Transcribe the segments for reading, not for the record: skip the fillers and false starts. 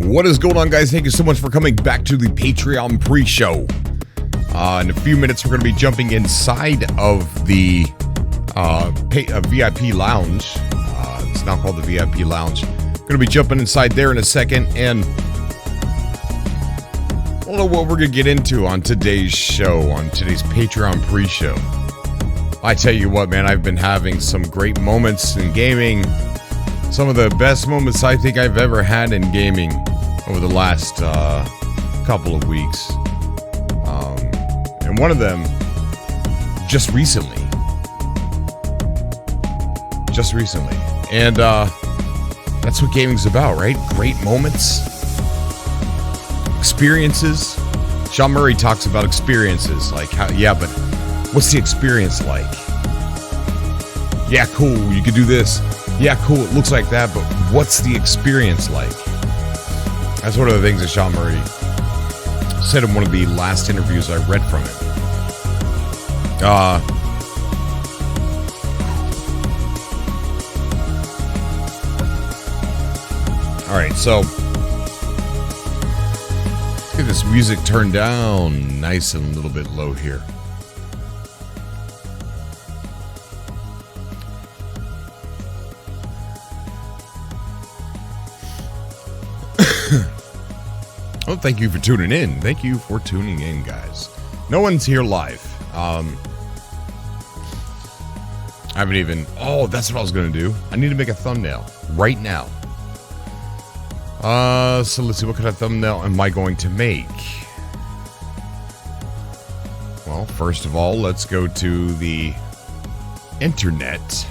What is going on, guys? Thank you so much for coming back to the Patreon pre-show. In a few minutes, we're going to be jumping inside of the VIP lounge. It's now called the VIP lounge. Going to be jumping inside there in a second, and I don't know what we're going to get into on today's show, on today's Patreon pre-show. I tell you what, man, I've been having some great moments in gaming. Some of the best moments I think I've ever had in gaming over the last couple of weeks. And one of them just recently. And that's what gaming's about, right? Great moments. Experiences. Sean Murray talks about experiences. Like, how, yeah, but what's the experience like? Yeah, cool, you could do this. Yeah, cool, it looks like that, but what's the experience like? That's one of the things that Sean Murray said in one of the last interviews I read from him. Alright, so let's get this music turned down nice and a little bit low here. Oh, thank you for tuning in. Thank you for tuning in, guys. No one's here live. I haven't even... Oh, that's what I was going to do. I need to make a thumbnail right now. So let's see, what kind of thumbnail am I going to make? Well, first of all, let's go to the internet.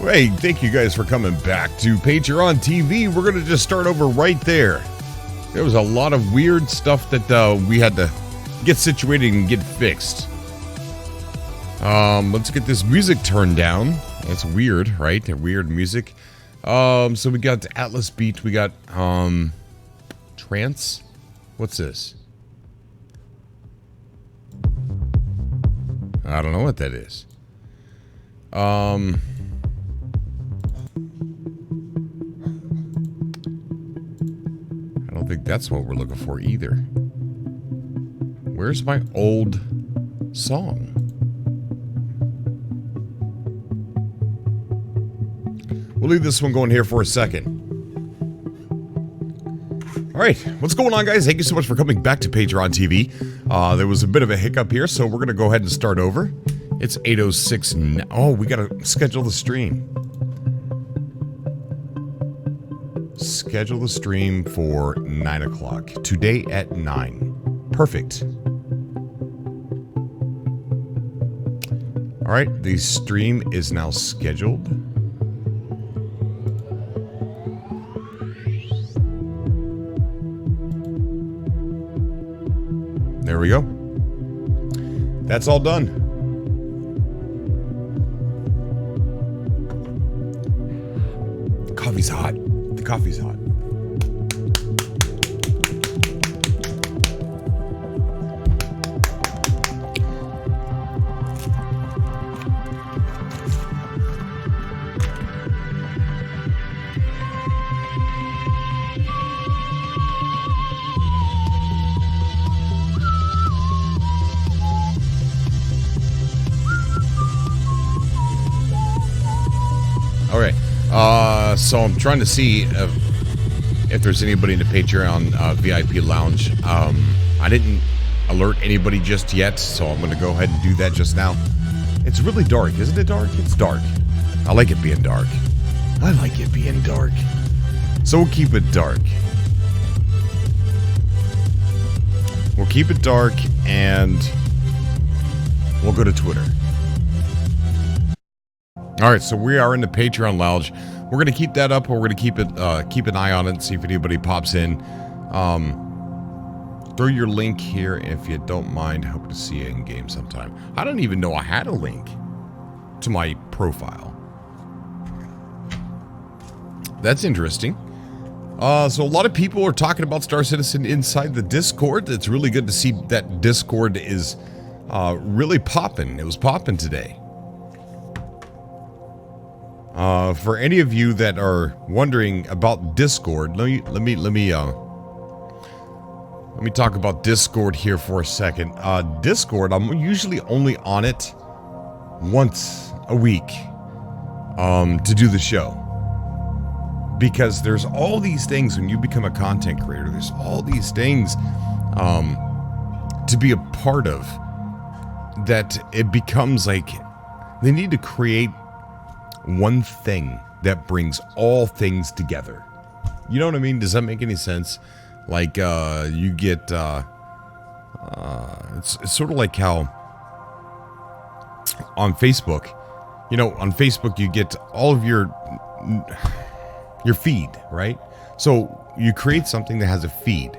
Hey, thank you guys for coming back to Patreon TV. We're going to just start over right there. There was a lot of weird stuff that we had to get situated and get fixed. Let's get this music turned down. That's weird, right? Weird music. So we got Atlas Beat. We got Trance. What's this? I don't know what that is. I don't think that's what we're looking for either. Where's my old song? We'll leave this one going here for a second. Alright, what's going on, guys? Thank you so much for coming back to Patreon TV. There was a bit of a hiccup here, so we're going to go ahead and start over. It's 8:06 now. Oh, we got to schedule the stream. Schedule the stream for 9 o'clock. Today at 9. Perfect. Alright, the stream is now scheduled. There we go. That's all done. Coffee's hot. The coffee's hot. Okay. So I'm trying to see if there's anybody in the Patreon VIP lounge. I didn't alert anybody just yet, so I'm going to go ahead and do that just now. It's really dark, isn't it dark? It's dark. I like it being dark. So we'll keep it dark. And we'll go to Twitter. Alright, so we are in the Patreon lounge. We're going to keep that up, or we're going to keep an eye on it and see if anybody pops in. Throw your link here if you don't mind. Hope to see you in game sometime. I don't even know I had a link to my profile. That's interesting. So a lot of people are talking about Star Citizen inside the Discord. It's really good to see that Discord is really popping. It was popping today. For any of you that are wondering about Discord, let me talk about Discord here for a second. Discord, I'm usually only on it once a week to do the show. Because there's all these things when you become a content creator, there's all these things to be a part of that it becomes like they need to create one thing that brings all things together. You know what I mean? Does that make any sense? Like you get it's sort of like how on Facebook, you know, on Facebook you get all of your feed, right? So you create something that has a feed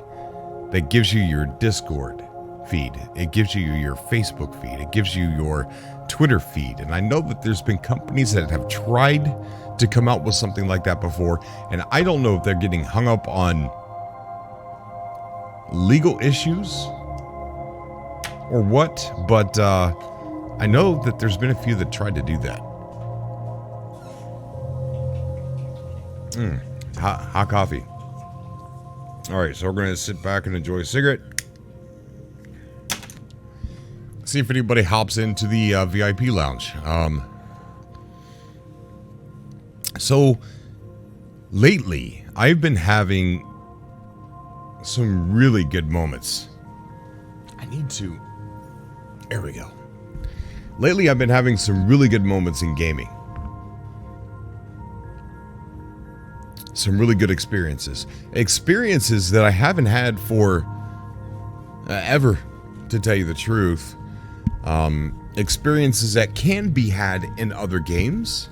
that gives you your Discord feed. It gives you your Facebook feed. It gives you your Twitter feed. And I know that there's been companies that have tried to come out with something like that before. And I don't know if they're getting hung up on legal issues or what, but I know that there's been a few that tried to do that. Hot coffee. All right, so we're going to sit back and enjoy a cigarette. See if anybody hops into the VIP lounge. So lately, I've been having some really good moments. There we go. Lately, I've been having some really good moments in gaming. Some really good experiences. Experiences that I haven't had for ever, to tell you the truth. Experiences that can be had in other games.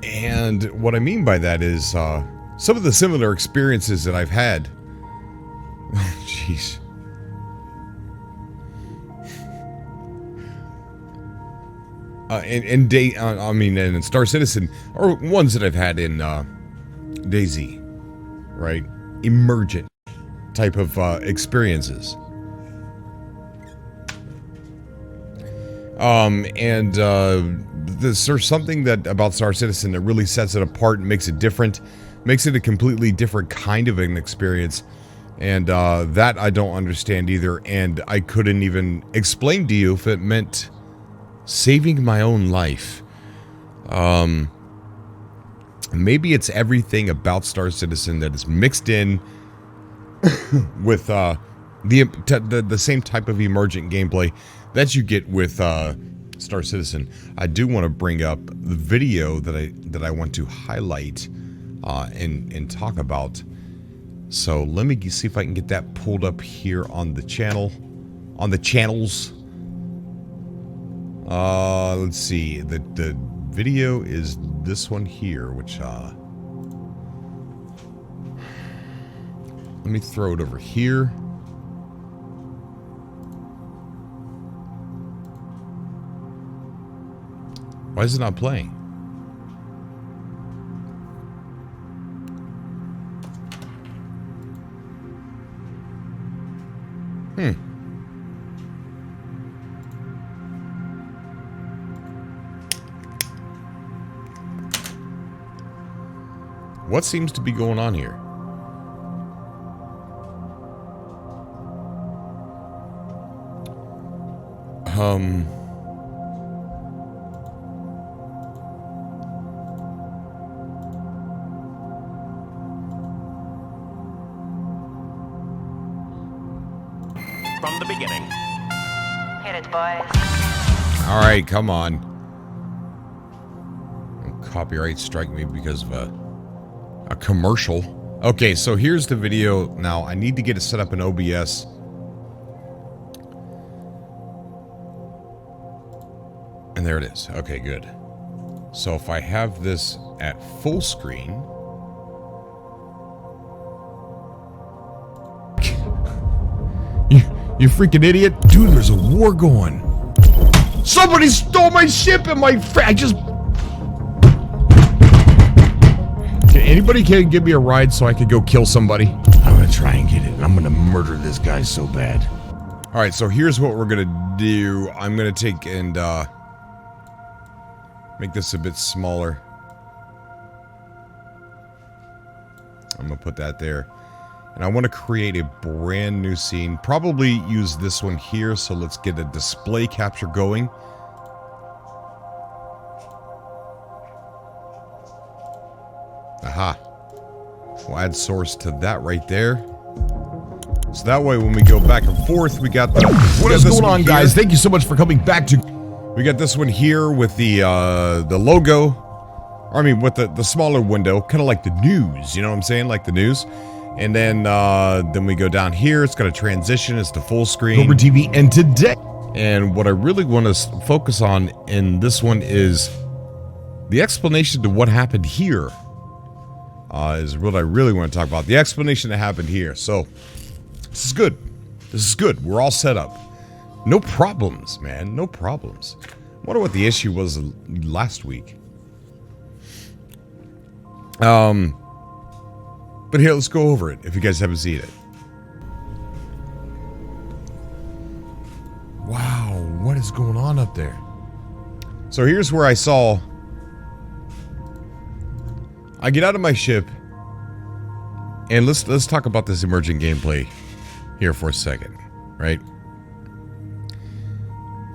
And what I mean by that is some of the similar experiences that I've had. Jeez. In Star Citizen, or ones that I've had in DayZ, right? Emergent type of experiences. There's something that about Star Citizen that really sets it apart and makes it different, makes it a completely different kind of an experience. And that I don't understand either, and I couldn't even explain to you if it meant saving my own life. Maybe it's everything about Star Citizen that is mixed in with the same type of emergent gameplay that you get with Star Citizen. I do want to bring up the video that I want to highlight and talk about. So let me see if I can get that pulled up here on the channel, on the channels. Let's see. The video is this one here, which let me throw it over here. Why is it not playing? What seems to be going on here? From the beginning. Hit it, boys. All right, come on. Copyright strike me because of a commercial. Okay, so here's the video. Now I need to get it set up in OBS. And there it is. Okay, good. So if I have this at full screen. You freaking idiot. Dude, there's a war going. Somebody stole my ship and I just... Anybody can give me a ride so I could go kill somebody? I'm gonna try and get it. I'm gonna murder this guy so bad. All right, so here's what we're gonna do. I'm gonna take and make this a bit smaller. I'm gonna put that there. And I want to create a brand new scene. Probably use this one here. So let's get a display capture going. Aha. We'll add source to that right there. So that way when we go back and forth, we got the... What is going on, guys? Thank you so much for coming back to... We got this one here with the logo. I mean, with the smaller window, kind of like the news. You know what I'm saying? Like the news. And then we go down here. It's got a transition. It's the full screen. Cobra TV, and today... And what I really want to focus on in this one is the explanation to what happened here. Is what I really want to talk about. The explanation that happened here. So, this is good. This is good. We're all set up. No problems, man. No problems. I wonder what the issue was last week. But here, let's go over it if you guys haven't seen it. Wow, what is going on up there? So here's where I saw... I get out of my ship, and let's talk about this emerging gameplay here for a second, right?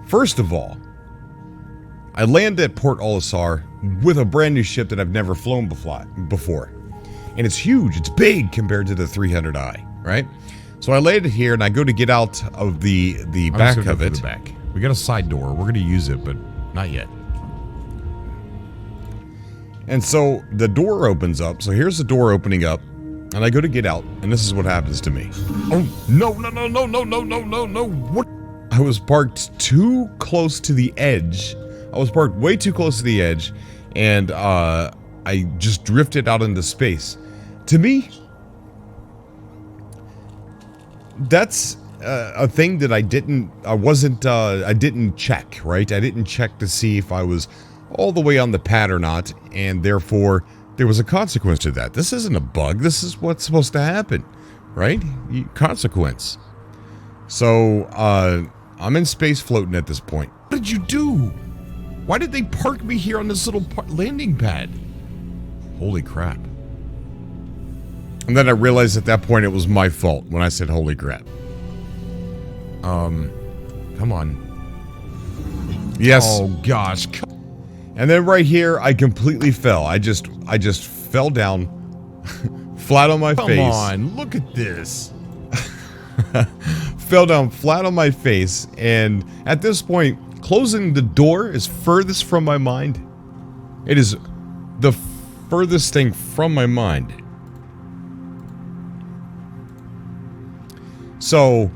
First of all, I land at Port Olisar with a brand new ship that I've never flown before. And it's huge, it's big compared to the 300i, right? So I landed here and I go to get out of the back of it. We got a side door, we're gonna use it, but not yet. And so the door opens up, so here's the door opening up, and I go to get out, and this is what happens to me. Oh, no, what? I was parked too close to the edge. I was parked way too close to the edge, and I just drifted out into space. To me, that's a thing that I didn't check, right? I didn't check to see if I was all the way on the pad or not, and therefore there was a consequence to that. This isn't a bug. This is what's supposed to happen, right? Consequence. So, I'm in space floating at this point. What did you do? Why did they park me here on this little landing pad? Holy crap. And then I realized at that point it was my fault when I said holy crap. Come on. Yes. Oh gosh. And then right here I completely fell. I just fell down flat on my face. Come on, look at this. Fell down flat on my face, and at this point, closing the door is furthest from my mind. It is the furthest thing from my mind. So,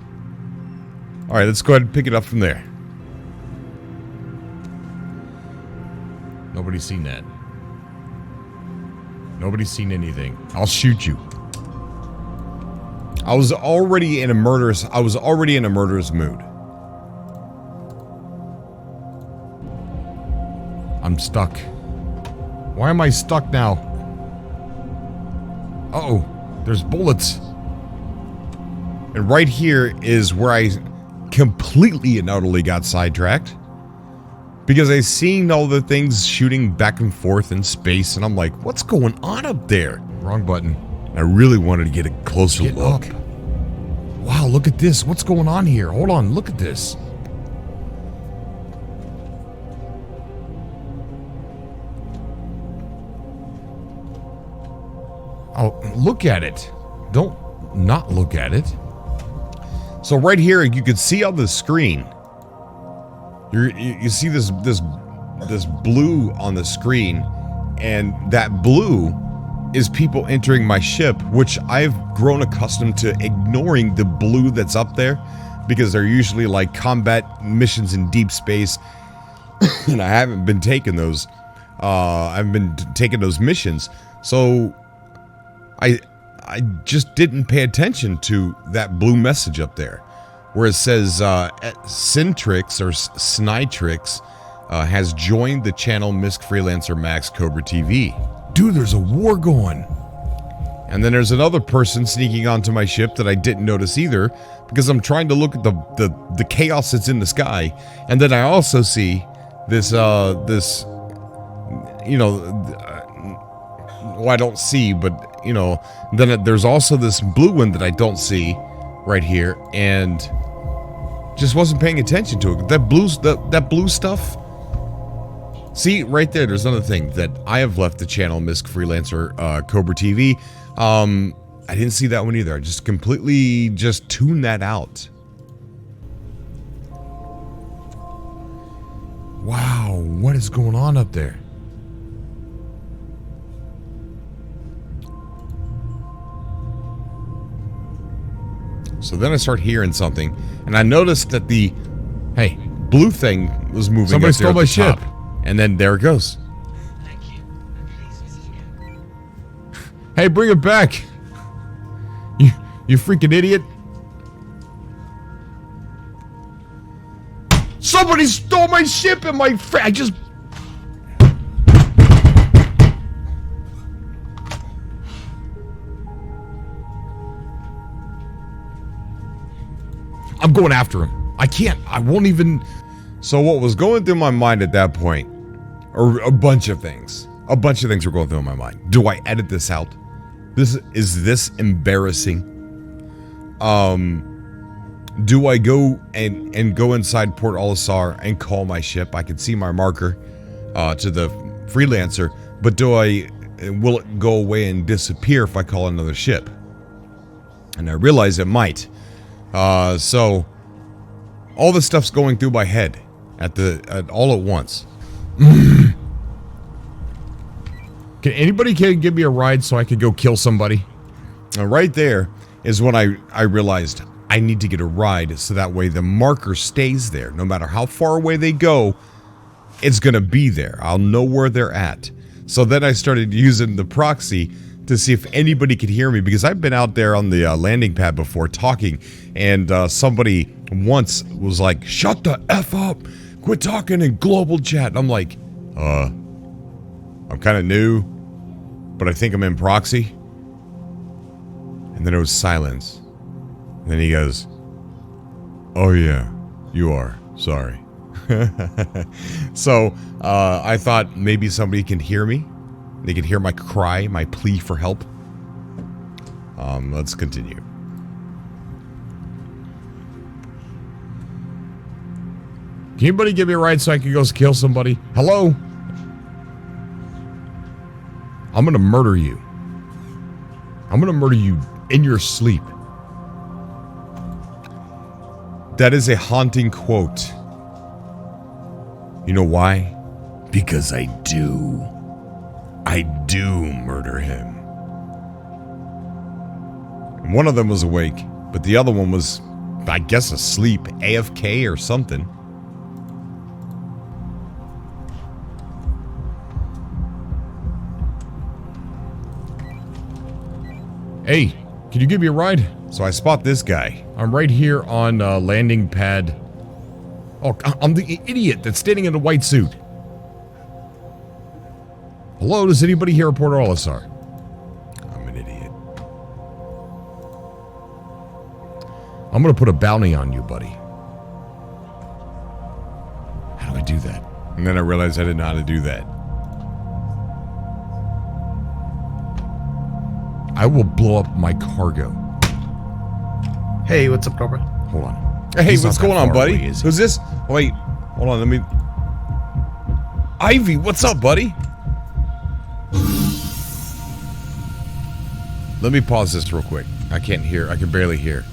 alright, let's go ahead and pick it up from there. Nobody's seen that. Nobody's seen anything. I'll shoot you. I was already in a murderous mood. I'm stuck. Why am I stuck now? Uh-oh, there's bullets. And right here is where I completely and utterly got sidetracked. Because I seen all the things shooting back and forth in space, and I'm like, what's going on up there? Wrong button. I really wanted to get a closer look. Up. Wow, look at this. What's going on here? Hold on, look at this. Oh, look at it. Don't not look at it. So right here, you can see on the screen. You see this blue on the screen, and that blue is people entering my ship, which I've grown accustomed to ignoring the blue that's up there, because they're usually like combat missions in deep space, and I haven't been taking those. I've been taking those missions, so I just didn't pay attention to that blue message up there, where it says Syntrix or Snitrix has joined the channel Misk Freelancer Max Cobra TV. Dude, there's a war going. And then there's another person sneaking onto my ship that I didn't notice either, because I'm trying to look at the chaos that's in the sky. And then I also see this, well, I don't see, but, then there's also this blue one that I don't see right here, and just wasn't paying attention to it. That blue stuff. See, right there's another thing that I have left the channel, Misk Freelancer, Cobra TV. I didn't see that one either. I just completely tuned that out. Wow, what is going on up there? So then I start hearing something, and I noticed that the blue thing was moving. Somebody stole my ship, and then there it goes. Hey, bring it back! You freaking idiot! Somebody stole my ship and my I just. I'm going after him. I can't. I won't even. So what was going through my mind at that point, or a bunch of things. A bunch of things were going through my mind. Do I edit this out? Is this embarrassing? Do I go and go inside Port Olisar and call my ship? I can see my marker to the Freelancer, but will it go away and disappear if I call another ship? And I realize it might. So all this stuff's going through my head all at once. Can anybody give me a ride so I could go kill somebody? Right there is when I realized I need to get a ride so that way the marker stays there. No matter how far away they go, it's going to be there. I'll know where they're at. So then I started using the proxy to see if anybody could hear me, because I've been out there on the landing pad before talking, and somebody once was like, "Shut the F up! Quit talking in global chat." And I'm like, I'm kind of new, but I think I'm in proxy. And then it was silence. And then he goes, "Oh yeah, you are. Sorry." So I thought maybe somebody can hear me. They can hear my cry, my plea for help. Let's continue. Can anybody give me a ride so I can go kill somebody? Hello? I'm gonna murder you. I'm gonna murder you in your sleep. That is a haunting quote. You know why? Because I do murder him. And one of them was awake, but the other one was, I guess, asleep, AFK or something. Hey, can you give me a ride? So I spot this guy. I'm right here on landing pad. Oh, I'm the idiot that's standing in a white suit. Hello, does anybody here at Port Olisar? I'm an idiot. I'm gonna put a bounty on you, buddy. How do I do that? And then I realized I didn't know how to do that. I will blow up my cargo. Hey, what's up, Cobra? Hold on. Hey, what's going on, buddy? Who's this? Oh, wait, hold on, let me... Ivy, what's up, buddy? Let me pause this real quick. I can't hear. I can barely hear.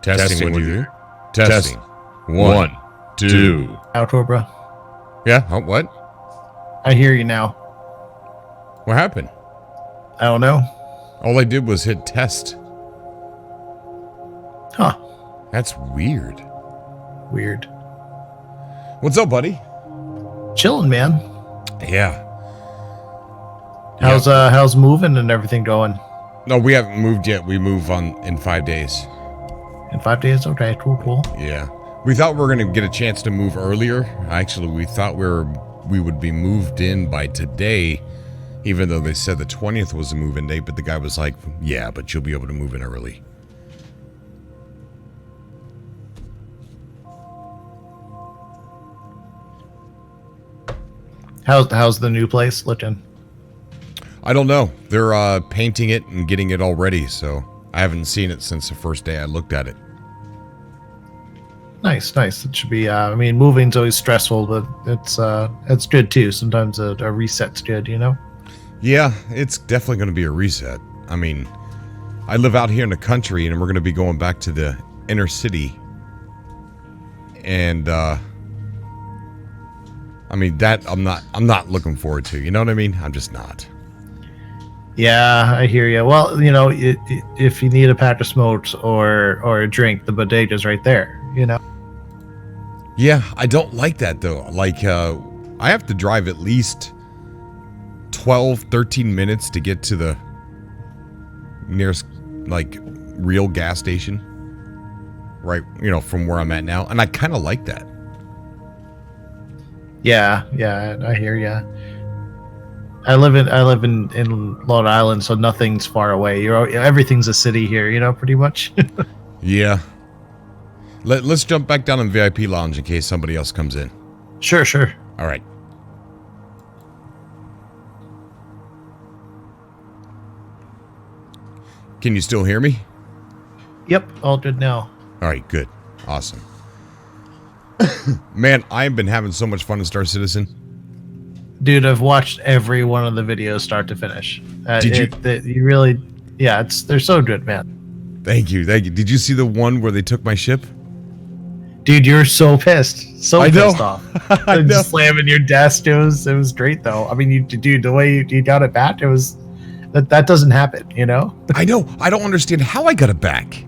Testing with you. Testing. 1, 2. Out, Cobra. Yeah, what? I hear you now. What happened? I don't know. All I did was hit test. Huh. That's weird. Weird. What's up, buddy? Chilling, man. Yeah. How's moving and everything going? No, we haven't moved yet. We move in 5 days. In 5 days? Okay, cool. Yeah. We thought we were going to get a chance to move earlier. Actually, we thought we would be moved in by today Even though they said the 20th was the move-in date, but the guy was like, yeah, but you'll be able to move in early. How's the new place looking? I don't know. They're painting it and getting it all ready, so I haven't seen it since the first day I looked at it. Nice. It should be. I mean, moving's always stressful, but it's good too. Sometimes a reset's good, you know. Yeah, it's definitely going to be a reset. I mean, I live out here in the country, and we're going to be going back to the inner city, and I mean that I'm not looking forward to. You know what I mean? I'm just not. Yeah, I hear you. Well, you know, if you need a pack of smokes or a drink, the bodega's right there. You know. Yeah, I don't like that though. Like, I have to drive at least 12, 13 minutes to get to the nearest, like, real gas station. Right, you know, from where I'm at now. And I kind of like that. Yeah, I hear you. I live in Long Island, so nothing's far away. Everything's a city here, you know, pretty much. Yeah. Let's jump back down in VIP lounge in case somebody else comes in. Sure. All right. Can you still hear me? Yep, all good now. All right, good. Awesome. Man, I've been having so much fun in Star Citizen. Dude, I've watched every one of the videos start to finish. You really, yeah, they're so good, man. Thank you. Did you see the one where they took my ship? Dude, you're so pissed. I know. Pissed off. I know. Just slamming your desk. It was great though. I mean, dude, the way you got it back, it was that doesn't happen, you know? I know. I don't understand how I got it back.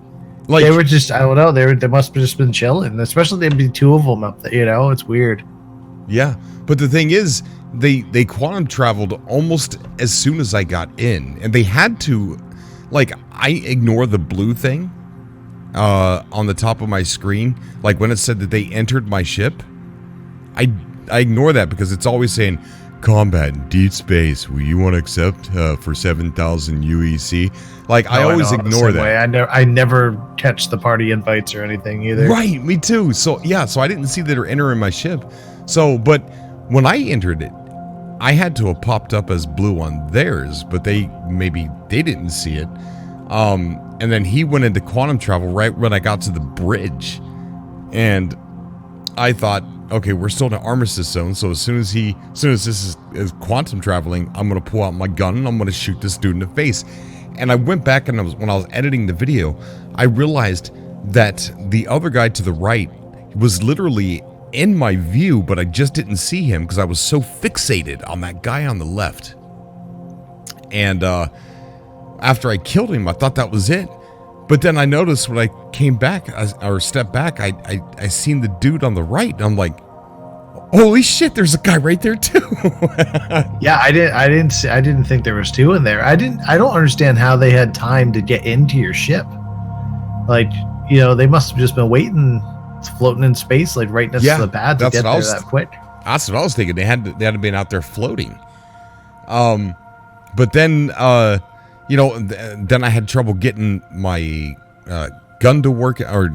Like, they were just, I don't know, they must have just been chilling. Especially there'd be two of them up there, you know? It's weird. Yeah, but the thing is, they quantum traveled almost as soon as I got in, and they had to, like, I ignore the blue thing on the top of my screen, like when it said that they entered my ship. I ignore that because it's always saying combat in deep space. Will you want to accept for 7,000 UEC? Like, I always ignore that. I never catch the party invites or anything either. Right, me too. So yeah, so I didn't see that they're entering my ship. So, but when I entered it, I had to have popped up as blue on theirs, but they didn't see it. And then he went into quantum travel right when I got to the bridge, and I thought, okay, we're still in an armistice zone. So as soon as this is quantum traveling, I'm gonna pull out my gun and I'm gonna shoot this dude in the face. And I went back and when I was editing the video, I realized that the other guy to the right was literally in my view, but I just didn't see him because I was so fixated on that guy on the left. And after I killed him, I thought that was it. But then I noticed when I came back or stepped back, I seen the dude on the right, and I'm like, holy shit, there's a guy right there too. Yeah, I didn't think there was two in there. I don't understand how they had time to get into your ship. Like, you know, they must have just been waiting, floating in space, like right next to the pad to get there that quick. That's what I was thinking. They had to been out there floating. But then, you know, then I had trouble getting my gun to work, or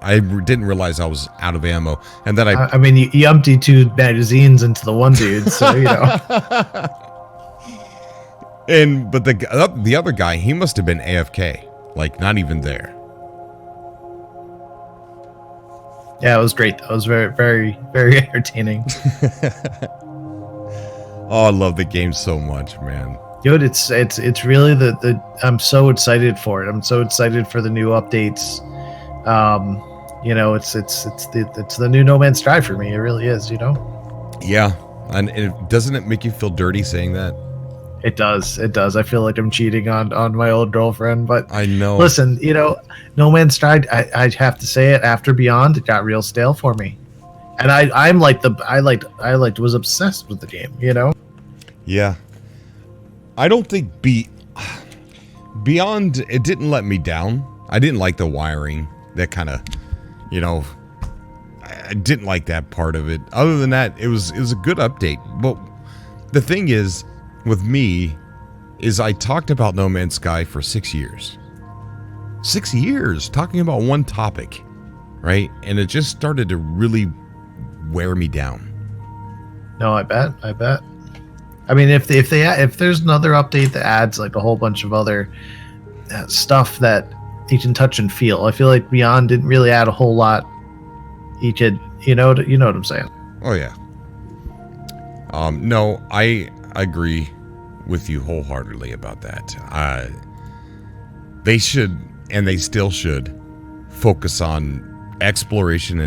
I didn't realize I was out of ammo, and then I mean, you emptied 2 magazines into the one dude, so you know. But the other guy, he must have been AFK, like not even there. Yeah, it was great. That was very, very, very entertaining. Oh, I love the game so much, man. Dude, it's really the I'm so excited for it. I'm so excited for the new updates. You know, it's the new No Man's Sky for me. It really is, you know. Yeah, and doesn't it make you feel dirty saying that? It does. I feel like I'm cheating on my old girlfriend, but I know. Listen, you know, No Man's Sky. I have to say it. After Beyond, it got real stale for me, and I was obsessed with the game. You know. Yeah. I don't think Beyond, it didn't let me down. I didn't like the wiring. That kind of, you know, I didn't like that part of it. Other than that, it was a good update. But the thing is, with me is I talked about No Man's Sky for 6 years. 6 years talking about one topic, right? And it just started to really wear me down. No, I bet. I mean, if there's another update that adds like a whole bunch of other stuff that you can touch and feel, I feel like Beyond didn't really add a whole lot. You know what I'm saying? Oh yeah. No, I agree with you wholeheartedly about that. They should, and they still should, focus on exploration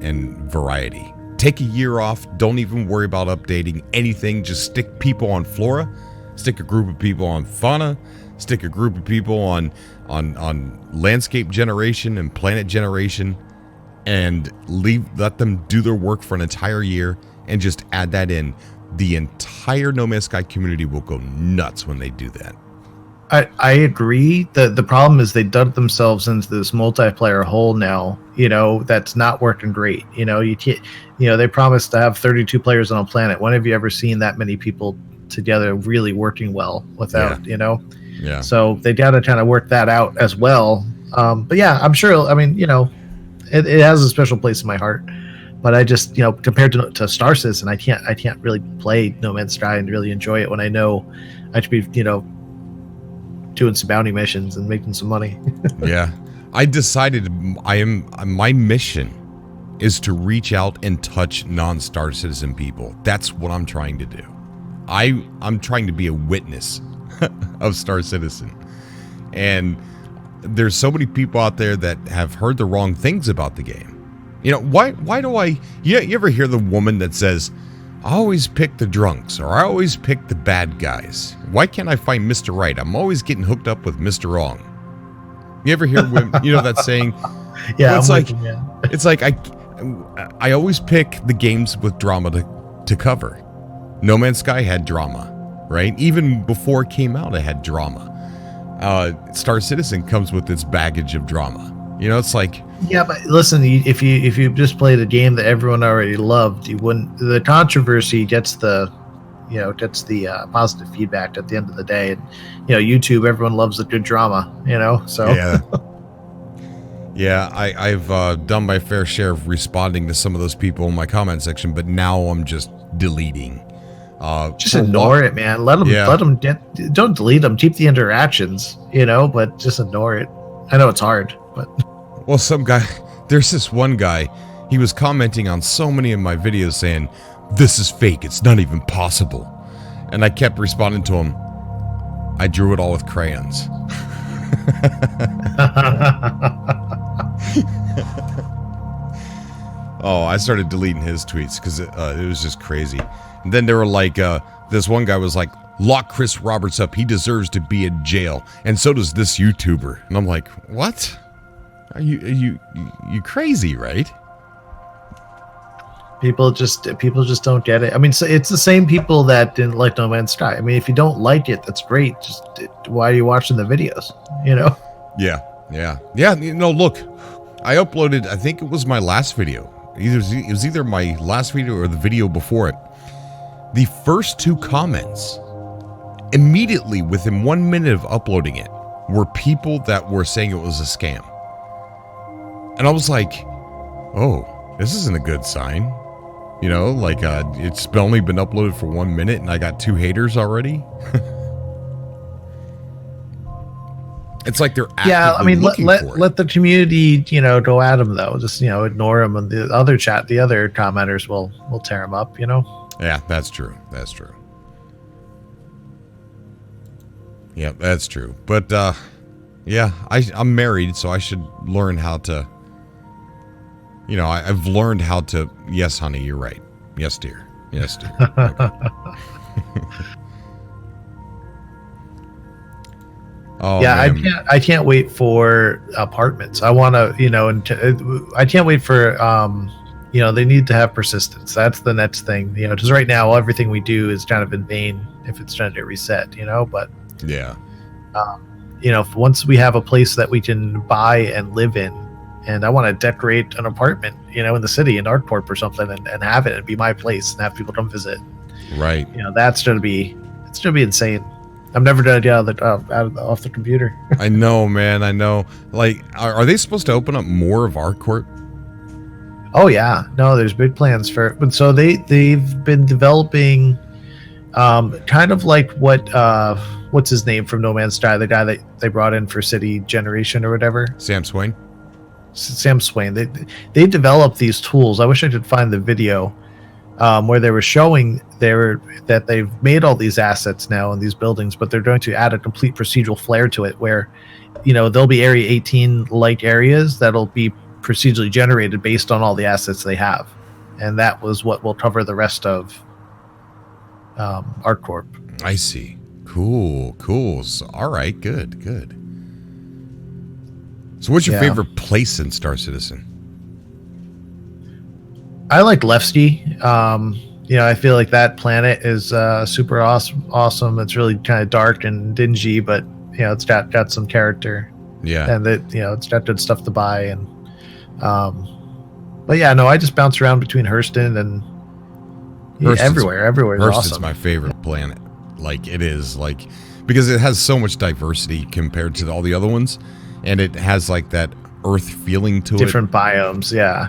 and variety. Take a year off. Don't even worry about updating anything. Just stick people on flora, stick a group of people on fauna, stick a group of people on landscape generation and planet generation, and let them do their work for an entire year, and just add that in. The entire No Man's Sky community will go nuts when they do that. I agree. The problem is they dug themselves into this multiplayer hole now, that's not working great. You can't, they promised to have 32 players on a planet. When have you ever seen that many people together really working well without, Yeah. So they got to kind of work that out as well. But yeah, I'm sure, it has a special place in my heart. But I just, compared to Star Citizen, I can't really play No Man's Sky and really enjoy it when I know I should be, doing some bounty missions and making some money. Yeah. I decided my mission is to reach out and touch non-Star Citizen people. That's what I'm trying to do. I'm trying to be a witness of Star Citizen. And there's so many people out there that have heard the wrong things about the game. Why do you ever hear the woman that says, I always pick the drunks, or I always pick the bad guys. Why can't I find Mr. Right? I'm always getting hooked up with Mr. Wrong. You ever hear women, that saying? Yeah, well, it's like I always pick the games with drama to cover. No Man's Sky had drama, right? Even before it came out, it had drama. Star Citizen comes with its baggage of drama. It's like, yeah, but listen, if you just played a game that everyone already loved, you wouldn't. The controversy gets the positive feedback at the end of the day, and YouTube, everyone loves a good drama, So yeah, I've done my fair share of responding to some of those people in my comment section, but now I'm just deleting. Just ignore it, man. Let them don't delete them. Keep the interactions, but just ignore it. I know it's hard, but. Well, there's this one guy, he was commenting on so many of my videos saying, this is fake, it's not even possible. And I kept responding to him, I drew it all with crayons. Oh, I started deleting his tweets because it was just crazy. And then they were like, this one guy was like, lock Chris Roberts up, he deserves to be in jail. And so does this YouTuber. And I'm like, what? Are you crazy, right? People just don't get it. I mean, so it's the same people that didn't like No Man's Sky. I mean, if you don't like it, that's great. Just why are you watching the videos? Yeah. Look, I uploaded, I think it was my last video. It was either my last video or the video before it. The first two comments, immediately within 1 minute of uploading it, were people that were saying it was a scam. And I was like, oh, this isn't a good sign. It's only been uploaded for 1 minute and I got 2 haters already. It's like they're actively looking for it. Let the community, go at them though. Just, ignore them, and the other commenters will tear them up, Yeah, that's true. Yeah, that's true. But, yeah, I'm married, so I should learn how to... I've learned how to... Yes, honey, you're right. Yes, dear. Okay. Oh, yeah, man. I can't wait for apartments. I want to, I can't wait for, they need to have persistence. That's the next thing, because right now everything we do is kind of in vain if it's trying to reset, but yeah. Once we have a place that we can buy and live in, and I want to decorate an apartment, in the city in Arkport or something, and have it and be my place and have people come visit. Right. That's going to be It's gonna be insane. I'm never gonna get off the computer. I know, man. I know. Like, are they supposed to open up more of ArcCorp? Oh yeah, no, there's big plans for it. But so they've been developing, kind of like what's his name from No Man's Sky, the guy that they brought in for City Generation or whatever. Sam Swain. Sam Swain. They developed these tools. I wish I could find the video where they were showing that they've made all these assets now in these buildings, but they're going to add a complete procedural flair to it, where there'll be Area 18 like areas that'll be procedurally generated based on all the assets they have, and that was what will cover the rest of ArcCorp. I see. Cool. So, all right. Good. So, what's your favorite place in Star Citizen? I like Levski. I feel like that planet is super awesome. It's really kind of dark and dingy, but it's got some character. Yeah, and it's got good stuff to buy. And but yeah, no, I just bounce around between Hurston and everywhere. Everywhere is Hurston's awesome. My favorite planet. Like, it is, like, because it has so much diversity compared to all the other ones, and it has like that Earth feeling to Different biomes, yeah.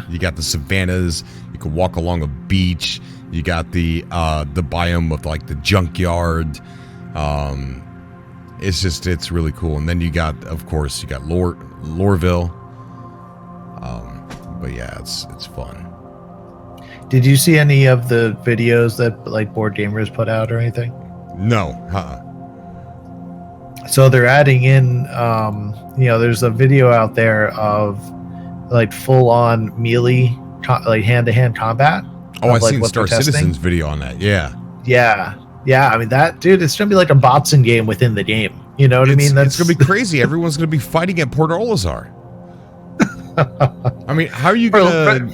You got the savannas. You can walk along a beach. You got the biome of like the junkyard. It's really cool. And then you got Lorville. But yeah, it's fun. Did you see any of the videos that like Board Gamers put out or anything? No. So they're adding in, there's a video out there of like full on melee, like hand-to-hand combat. Oh, I've seen Star Citizen's video on that. Yeah. I mean, that, dude, it's gonna be like a Botson game within the game. You know what I mean? It's gonna be crazy. Everyone's gonna be fighting at Port Olisar. I mean, how are you gonna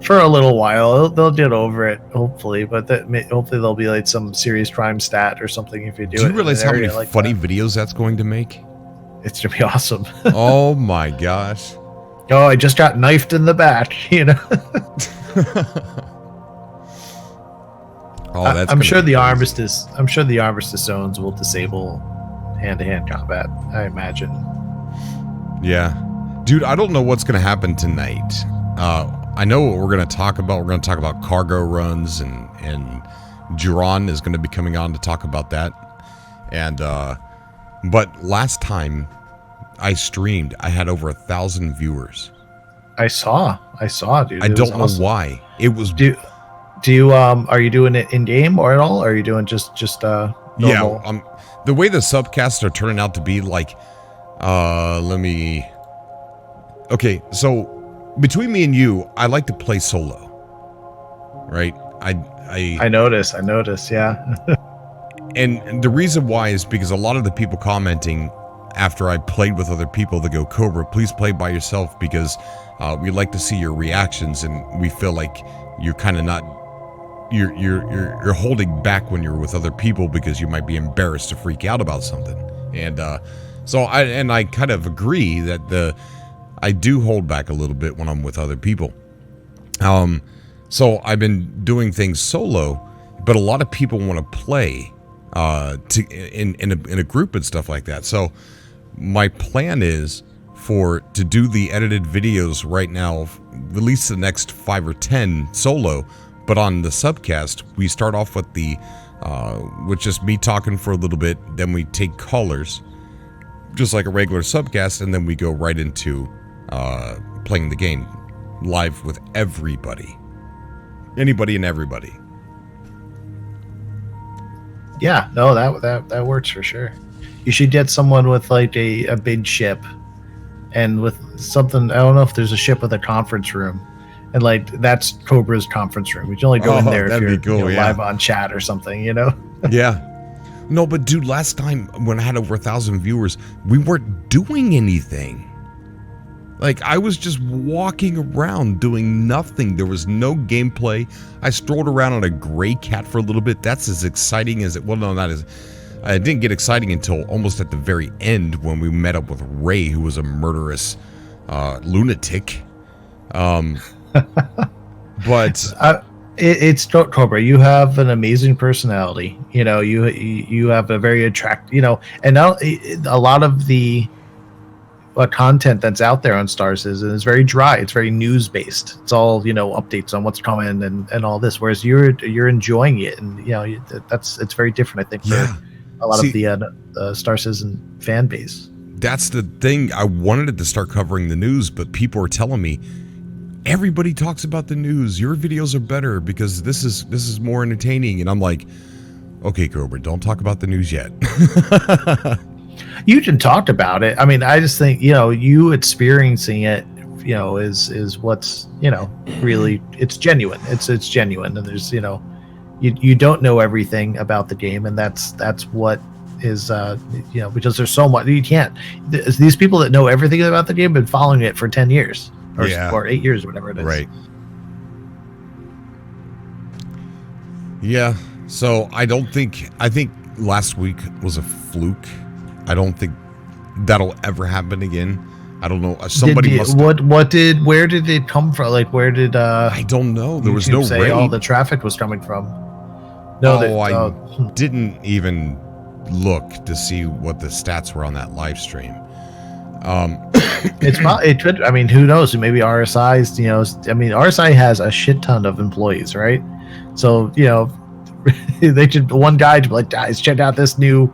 for a little while? They'll get over it, hopefully. But hopefully there'll be like some serious crime stat or something if you do it. Do you realize how many like funny videos that's going to make? It's gonna be awesome. Oh my gosh! Oh, I just got knifed in the back. Oh, that's. I'm sure the armistice zones will disable hand-to-hand combat. I imagine. Yeah. Dude, I don't know what's going to happen tonight. I know what we're going to talk about. We're going to talk about cargo runs, and Juron is going to be coming on to talk about that. And but last time I streamed, I had over 1,000 viewers. I saw, dude. I don't know why. It was. Do you are you doing it in game or at all? Or are you doing just normal? Yeah. The way the subcasts are turning out to be, like, Okay, so between me and you, I like to play solo, right? I notice, yeah. and the reason why is because a lot of the people commenting after I played with other people, they go, Cobra, please play by yourself, because we like to see your reactions, and we feel like you're kind of not, you're holding back when you're with other people because you might be embarrassed to freak out about something. And so I kind of agree that I do hold back a little bit when I'm with other people. So I've been doing things solo, but a lot of people want to play in a group and stuff like that. So my plan is to do the edited videos right now, at least the next 5 or 10 solo, but on the subcast, we start off with with just me talking for a little bit, then we take callers, just like a regular subcast, and then we go right into playing the game live with everybody. Anybody and everybody. Yeah, no, that works for sure. You should get someone with like a big ship, and with something, I don't know if there's a ship with a conference room, and like that's Cobra's conference room. We can only go in there if you're cool, live on chat or something, Yeah. No, but dude, last time when I had over 1,000 viewers, we weren't doing anything. Like, I was just walking around doing nothing. There was no gameplay. I strolled around on a gray cat for a little bit. That's as exciting as it. Well, no, not as. It didn't get exciting until almost at the very end when we met up with Ray, who was a murderous lunatic. But It's Cobra. You have an amazing personality. You know, you have a very attractive. You know, and now a lot of the content that's out there on Star Citizen is very dry. It's very news based. It's all, you know, updates on what's coming and all this. Whereas you're enjoying it, and you know it's very different. I think for a lot of the Star Citizen fan base. That's the thing. I wanted it to start covering the news, but people are telling me everybody talks about the news. Your videos are better because this is more entertaining. And I'm like, okay, Cobra, don't talk about the news yet. You can talk about it. I mean, I just think, you know, you experiencing it, you know, is what's, you know, really, it's genuine. It's genuine. And there's, you know, you don't know everything about the game, and that's what is, you know, because there's so much, you can't, these people that know everything about the game have been following it for 10 years or 8 years, or whatever it is. Right. Yeah. So I think last week was a fluke. I don't think that'll ever happen again. I don't know. Somebody must. Where did it come from? Like, where did? I don't know. There was YouTube no say raid. all the traffic was coming from. I didn't even look to see what the stats were on that live stream. It could. I mean, who knows? Maybe RSI's. You know, I mean, RSI has a shit ton of employees, right? So, you know, they could one guy to be like, guys, check out this new,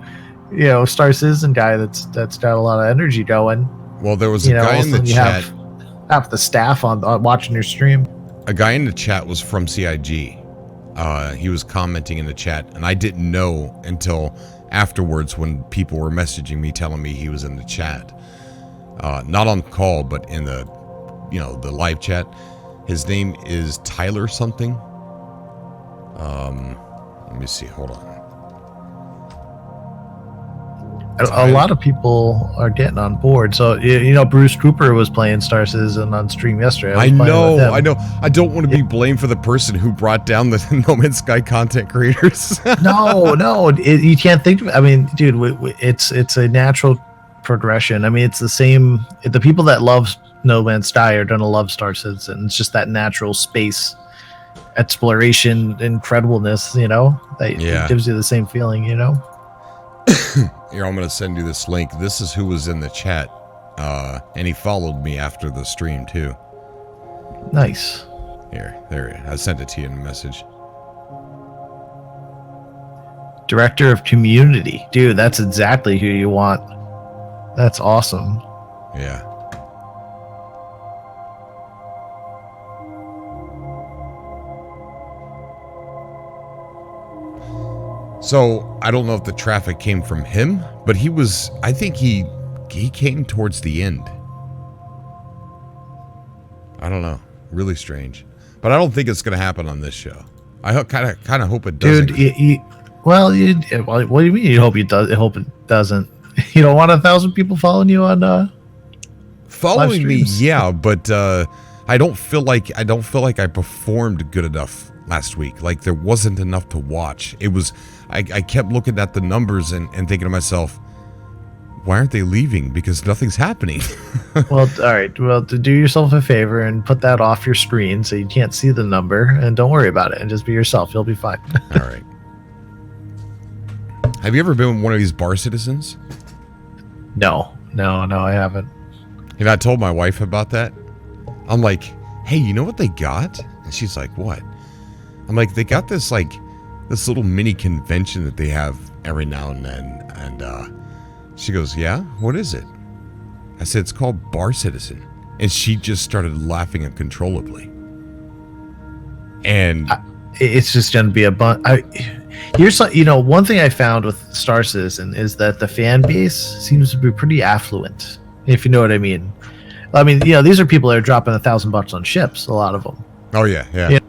you know, Star Citizen guy that's got a lot of energy going. Well, there was a guy in the chat. Have the staff on watching your stream. A guy in the chat was from CIG. He was commenting in the chat, and I didn't know until afterwards when people were messaging me telling me he was in the chat. Not on call, but in the, you know, the live chat. His name is Tyler something. Let me see. Hold on. A lot of people are getting on board. So, you know, Bruce Cooper was playing Star Citizen on stream yesterday. I know. I don't want to be blamed for the person who brought down the No Man's Sky content creators. No, you can't think of it. I mean, dude, it's a natural progression. I mean, it's the same. The people that love No Man's Sky are going to love Star Citizen. It's just that natural space exploration incredibleness, you know, that it gives you the same feeling, you know. Here, I'm going to send you this link. This is who was in the chat, and he followed me after the stream, too. Nice. There. I sent it to you in a message. Director of Community. Dude, that's exactly who you want. That's awesome. Yeah. So, I don't know if the traffic came from him, but I think he came towards the end. I don't know. Really strange. But I don't think it's going to happen on this show. I kind of hope it doesn't. Dude, what do you mean you hope it does? I hope it doesn't. You don't want 1,000 people following you on following me, yeah, but I don't feel like I performed good enough last week. Like, there wasn't enough to watch. It was I kept looking at the numbers and thinking to myself, why aren't they leaving? Because nothing's happening. Well, all right. Well, to do yourself a favor and put that off your screen so you can't see the number, and don't worry about it, and just be yourself. You'll be fine. All right. Have you ever been one of these bar citizens? No, I haven't. And I told my wife about that. I'm like, hey, you know what they got? And she's like, what? I'm like, they got this little mini convention that they have every now and then. And she goes, yeah, what is it? I said, it's called Bar Citizen. And she just started laughing uncontrollably. And it's just going to be a bunch. Here's, you know, one thing I found with Star Citizen is that the fan base seems to be pretty affluent, if you know what I mean. I mean, you know, these are people that are dropping $1,000 on ships, a lot of them. Oh yeah. You know?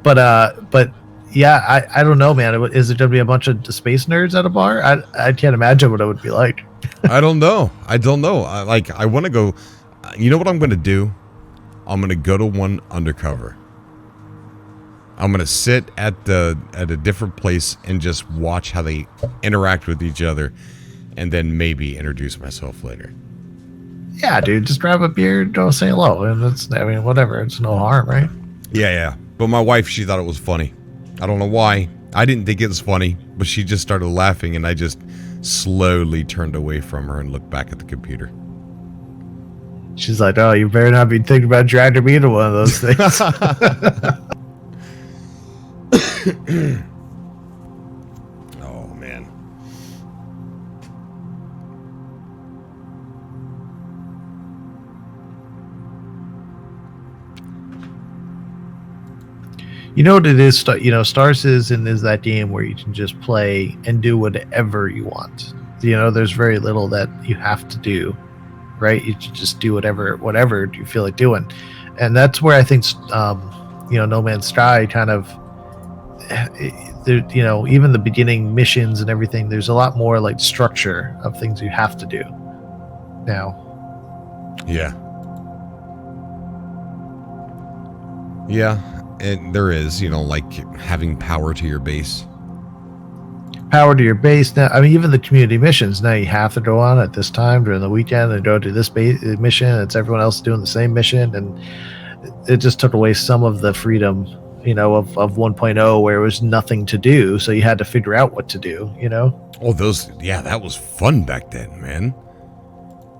But yeah, I don't know, man. Is it going to be a bunch of space nerds at a bar? I can't imagine what it would be like. I don't know. I want to go. You know what I'm going to do? I'm going to go to one undercover. I'm going to sit at a different place and just watch how they interact with each other, and then maybe introduce myself later. Yeah, dude, just grab a beer, go say hello, and whatever. It's no harm, right? Yeah. But my wife, she thought it was funny. I don't know why. I didn't think it was funny, but she just started laughing, and I just slowly turned away from her and looked back at the computer. She's like, "Oh, you better not be thinking about dragging me into one of those things." Oh, man. You know what it is? Star Citizen is that game where you can just play and do whatever you want. There's very little that you have to do, right? You can just do whatever you feel like doing, and that's where I think, No Man's Sky kind of, even the beginning missions and everything. There's a lot more like structure of things you have to do now. Yeah. Yeah. And there is, like having power to your base. Power to your base. Now, I mean, even the community missions, now you have to go on at this time during the weekend and go to this mission. It's everyone else doing the same mission. And it just took away some of the freedom, of 1.0 where it was nothing to do. So you had to figure out what to do, Oh, that was fun back then, man.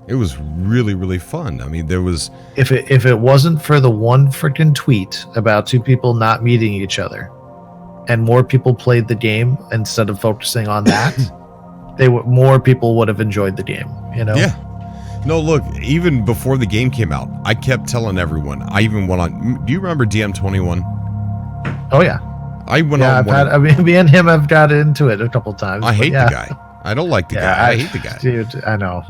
It was really, really fun. I mean, there was... If it wasn't for the one freaking tweet about two people not meeting each other, and more people played the game instead of focusing on that, more people would have enjoyed the game. Yeah. No, look. Even before the game came out, I kept telling everyone. I even went on. Do you remember DM21? Oh yeah. I went on. Me and him have got into it a couple times. I hate the guy. I don't like the guy. I hate the guy. Dude, I know.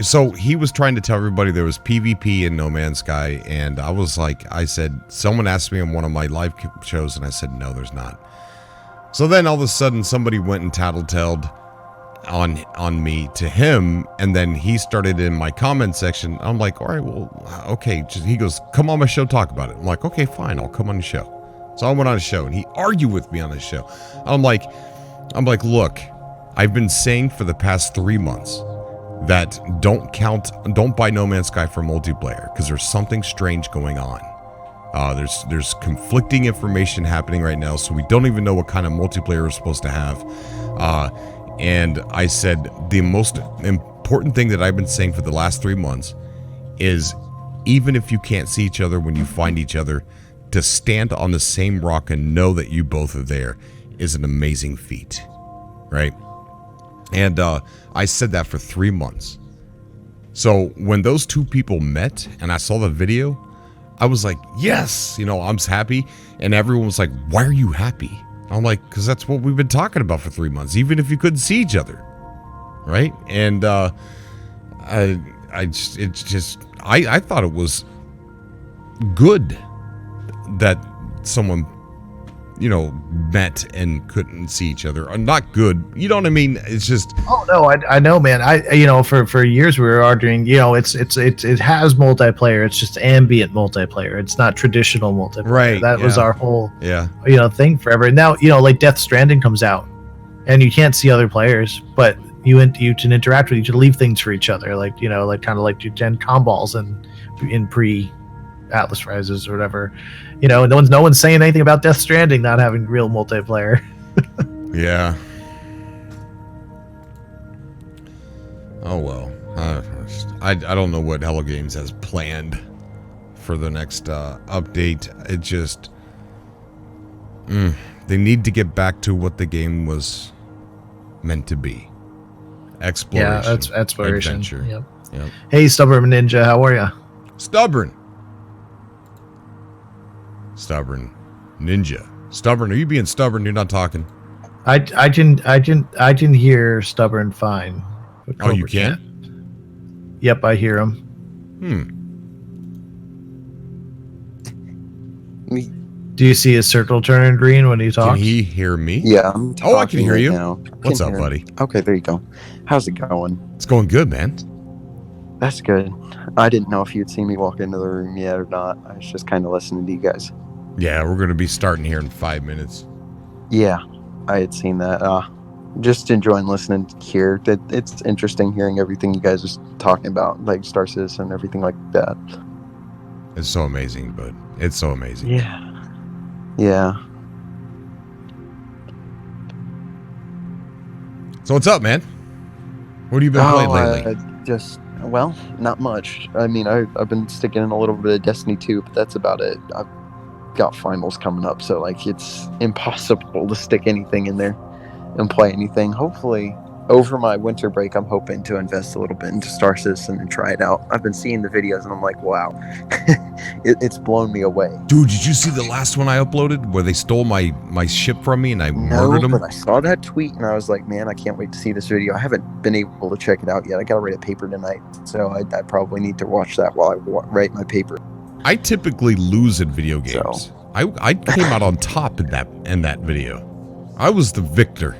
So he was trying to tell everybody there was PvP in No Man's Sky, and I said, someone asked me on one of my live shows, and I said, no, there's not. So then all of a sudden, somebody went and tattletaled on me to him, and then he started in my comment section. I'm like, all right, well, okay. He goes, come on my show, talk about it. I'm like, okay, fine, I'll come on the show. So I went on a show, and he argued with me on the show. I'm like, look, I've been saying for the past 3 months that don't buy No Man's Sky for multiplayer because there's something strange going on. There's conflicting information happening right now, so we don't even know what kind of multiplayer we're supposed to have. And I said the most important thing that I've been saying for the last 3 months is, even if you can't see each other when you find each other, to stand on the same rock and know that you both are there is an amazing feat, right? And I said that for 3 months. So when those two people met and I saw the video, I was like, yes, I'm happy. And everyone was like, why are you happy? I'm like, because that's what we've been talking about for 3 months, even if you couldn't see each other, right? And I thought it was good that someone met and couldn't see each other. Or not good, you know what I mean? It's just... Oh no, I know, man. For years we were arguing. It has multiplayer. It's just ambient multiplayer. It's not traditional multiplayer. Right. That was our whole thing forever. And now like Death Stranding comes out, and you can't see other players, but you can interact with. You can leave things for each other, like kind of like you can comm balls in pre Atlas Rises or whatever. No one's saying anything about Death Stranding not having real multiplayer. Yeah. Oh well. I don't know what Hello Games has planned for the next update. It just they need to get back to what the game was meant to be. Exploration. Yeah, that's exploration. Adventure. Yep. Hey, Stubborn Ninja, how are you? Stubborn Ninja. Stubborn, are you being stubborn? You're not talking. I can hear Stubborn fine. Oh, you can? Yep, I hear him. Do you see his circle turning green when he talks? Can he hear me? Yeah, I'm talking. Oh, I can hear you. Now. What's up, buddy? Okay, there you go. How's it going? It's going good, man. That's good. I didn't know if you'd seen me walk into the room yet or not. I was just kind of listening to you guys. Yeah, we're going to be starting here in 5 minutes. Yeah, I had seen that. Just enjoying listening here. It's interesting hearing everything you guys are talking about, like Star Citizen and everything like that. It's so amazing, bud. It's so amazing. Yeah. Yeah. So what's up, man? What have you been playing lately? Well, not much. I mean, I've been sticking in a little bit of Destiny 2, but that's about it. I've got finals coming up, so like it's impossible to stick anything in there and play anything. Hopefully, over my winter break, I'm hoping to invest a little bit into Star Citizen and try it out. I've been seeing the videos, and I'm like, wow, it's blown me away. Dude, did you see the last one I uploaded where they stole my ship from me and I murdered them? But I saw that tweet, and I was like, man, I can't wait to see this video. I haven't been able to check it out yet. I got to write a paper tonight, so I probably need to watch that while I write my paper. I typically lose in video games. So. I came out on top in that video. I was the victor.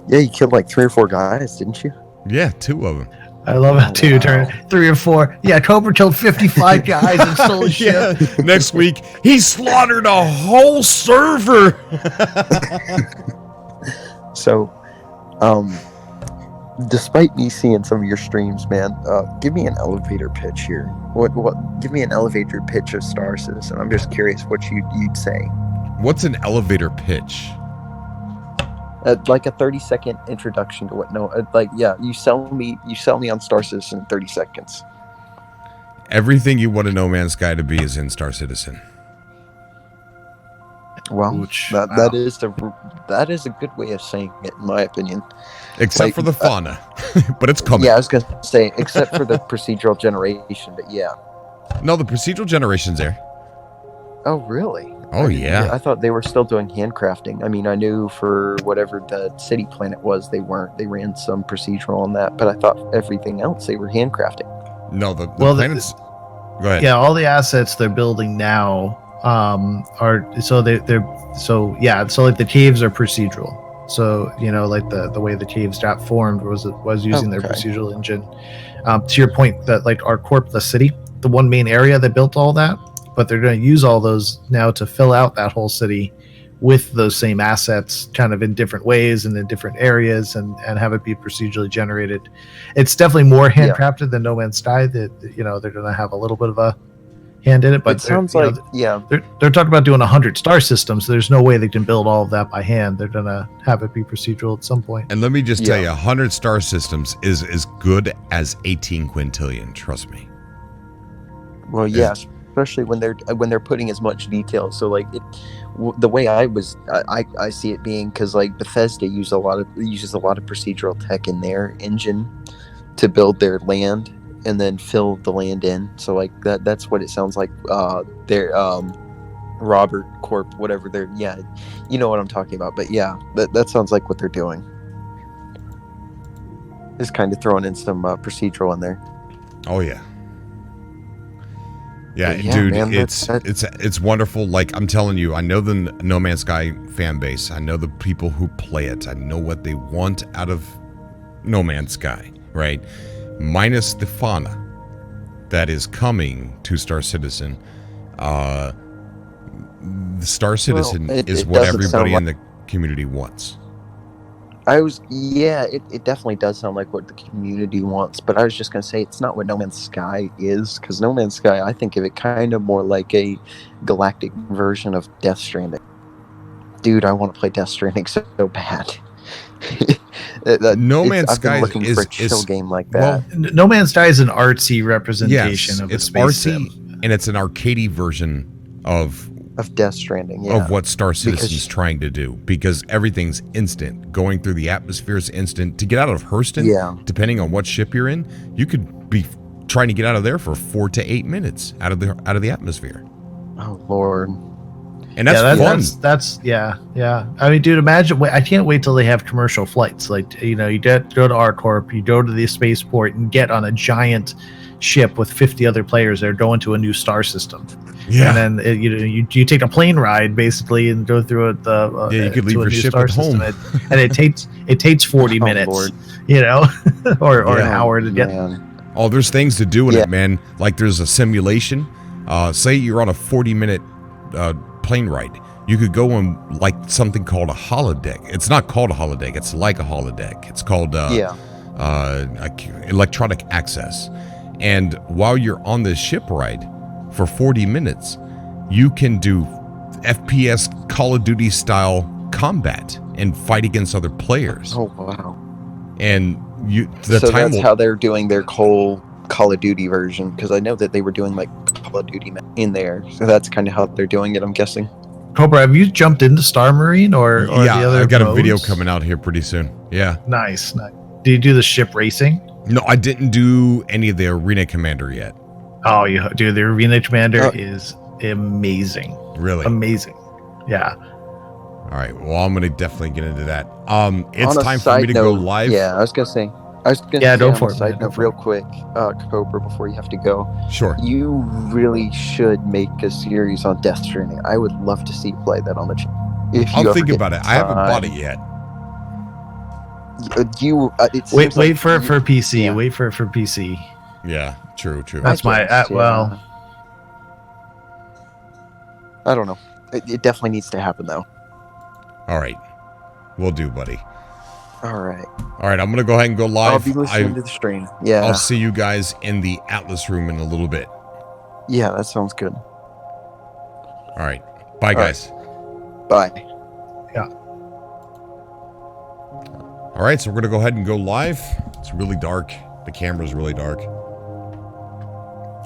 Yeah, you killed like 3 or 4 guys, didn't you? Yeah, 2 of them. I love it too. Turn 3 or 4. Yeah, Cobra killed 55 guys and stole his ship. Next week, he slaughtered a whole server. So, despite me seeing some of your streams, man, give me an elevator pitch here. What? Give me an elevator pitch of Star Citizen. I'm just curious what you'd say. What's an elevator pitch? Like a 30-second introduction to what you sell me on Star Citizen in 30 seconds. Everything you want a No Man's Sky to be is in Star Citizen. Well, that is a good way of saying it, in my opinion. Except for the fauna, but it's coming. Yeah, I was gonna say except for the procedural generation, but yeah. No, the procedural generation's there. Oh, really? Oh, yeah. I thought they were still doing handcrafting. I mean, I knew for whatever the city planet was, they weren't. They ran some procedural on that, but I thought everything else they were handcrafting. No, the planets. Go ahead. Yeah, all the assets they're building now are so like the caves are procedural. So like the way the caves got formed was using their procedural engine. To your point, that like ArcCorp, the city, the one main area that built all that. But they're going to use all those now to fill out that whole city with those same assets kind of in different ways and in different areas and have it be procedurally generated. It's definitely more handcrafted than No Man's Sky. That they're going to have a little bit of a hand in it. But it sounds like they're talking about doing 100 star systems. So there's no way they can build all of that by hand. They're going to have it be procedural at some point. And let me just tell you, 100 star systems is as good as 18 quintillion. Trust me. Well, yes. Especially when they're putting as much detail. So like the way I see it being, because like Bethesda uses a lot of procedural tech in their engine to build their land and then fill the land in. So like that's what it sounds like. Their Robert Corp, whatever they're you know what I'm talking about. But yeah, that sounds like what they're doing. Just kind of throwing in some procedural in there. Oh yeah. Yeah, dude, man, it's wonderful. Like I'm telling you, I know the No Man's Sky fan base. I know the people who play it. I know what they want out of No Man's Sky, right? Minus the fauna that is coming to Star Citizen. The Star Citizen is what everybody in the community wants. It definitely does sound like what the community wants, but I was just going to say it's not what No Man's Sky is, because No Man's Sky, I think of it kind of more like a galactic version of Death Stranding. Dude, I want to play Death Stranding so bad. No Man's Sky I've been looking for a chill game like that. Well, No Man's Sky is an artsy representation of a space artsy, sim. And it's an arcadey version of Death Stranding, of what Star Citizen's trying to do, because everything's instant. Going through the atmosphere is instant. To get out of Hurston, depending on what ship you're in, you could be trying to get out of there for 4 to 8 minutes out of the atmosphere. Oh Lord. And that's fun. That's I mean, dude, imagine. I can't wait till they have commercial flights. Like, you go to ArcCorp, you go to the spaceport and get on a giant ship with 50 other players. They're going to a new star system. Yeah, and then you take a plane ride basically and go through it. You could leave your ship at home, and it takes 40 minutes, Lord. or an hour to get. Oh, there's things to do in it, man. Like there's a simulation. Say you're on a 40-minute plane ride. You could go on like something called a holodeck. It's not called a holodeck. It's like a holodeck. It's called electronic access. And while you're on this ship ride for 40 minutes, you can do FPS Call of Duty style combat and fight against other players. Oh wow! And So that's how they're doing their whole Call of Duty version, because I know that they were doing like Call of Duty in there. So that's kind of how they're doing it, I'm guessing. Cobra, have you jumped into Star Marine or the other? I got modes? a video coming out here pretty soon. Yeah. Nice. Do you do the ship racing? No, I didn't do any of the Arena Commander yet. Oh, you do. The Arena Commander is amazing. Really? Amazing. Yeah. All right. Well, I'm going to definitely get into that. It's On a time for me side to note, go live. Yeah, I was gonna say. Yeah, go for on a it, side man, go note, for real it. quick, Cobra, before you have to go. Sure. You really should make a series on Death Stranding. I would love to see you play that on the channel. If you I'll ever think get about it. I haven't bought it time. yet. It seems Wait like for it for PC. yeah. Wait for it for PC. Yeah. True. That's my guess, well. I don't know. It definitely needs to happen though. All right. Will do, buddy. All right. All right. I'm going to go ahead and go live. I'll be listening to the stream. Yeah. I'll see you guys in the Atlas room in a little bit. Yeah, that sounds good. All right. Bye, guys. Bye. All right. So we're going to go ahead and go live. It's really dark. The camera's really dark.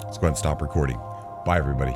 Let's go ahead and stop recording. Bye, everybody.